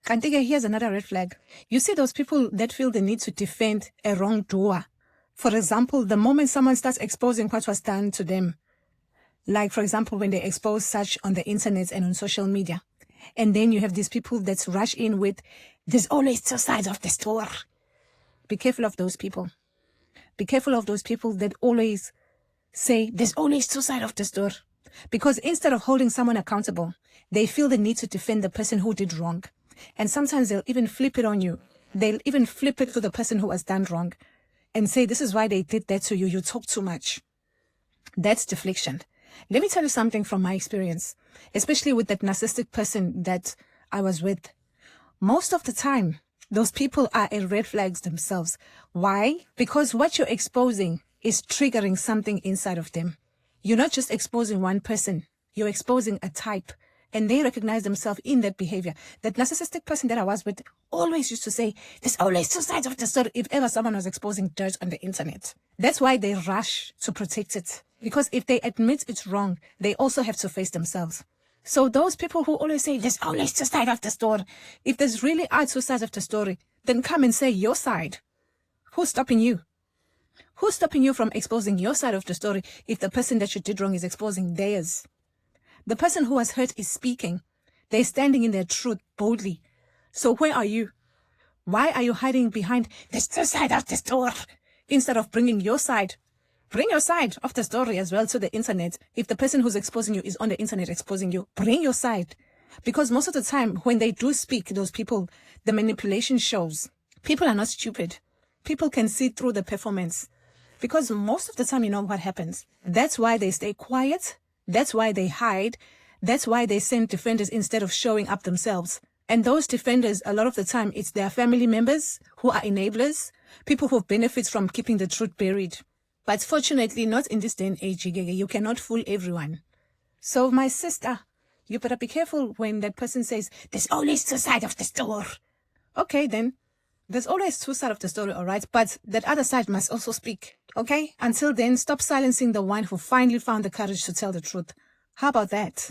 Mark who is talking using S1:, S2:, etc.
S1: Kanti-ke, here's another red flag. You see those people that feel the need to defend a wrongdoer. For example, the moment someone starts exposing what was done to them, like, for example, when they expose such on the internet and on social media, and then you have these people that rush in with, there's always two sides of the story. Be careful of those people. Be careful of those people that always say, there's always two sides of the story. Because instead of holding someone accountable, they feel the need to defend the person who did wrong. And sometimes they'll even flip it on you. They'll even flip it to the person who has done wrong and say, this is why they did that to you. You talk too much. That's deflection. Let me tell you something from my experience, especially with that narcissistic person that I was with. Most of the time, those people are red flags themselves. Why? Because what you're exposing is triggering something inside of them. You're not just exposing one person. You're exposing a type. And they recognize themselves in that behavior. That narcissistic person that I was with always used to say, there's always two sides of the story if ever someone was exposing dirt on the internet. That's why they rush to protect it. Because if they admit it's wrong, they also have to face themselves. So those people who always say, there's always two sides of the story, if there's really are two sides of the story, then come and say your side. Who's stopping you? Who's stopping you from exposing your side of the story if the person that you did wrong is exposing theirs? The person who was hurt is speaking. They're standing in their truth boldly. So where are you? Why are you hiding behind the side of the story instead of bringing your side? Bring your side of the story as well to the internet. If the person who's exposing you is on the internet exposing you, bring your side. Because most of the time when they do speak, those people, the manipulation shows. People are not stupid. People can see through the performance. Because most of the time, you know what happens. That's why they stay quiet. That's why they hide. That's why they send defenders instead of showing up themselves. And those defenders, a lot of the time, it's their family members who are enablers, people who benefit from keeping the truth buried. But fortunately, not in this day and age, you cannot fool everyone. So my sister, you better be careful when that person says, there's always two sides of the story. Okay, then. There's always two sides of the story, all right? But that other side must also speak, okay? Until then, stop silencing the one who finally found the courage to tell the truth. How about that?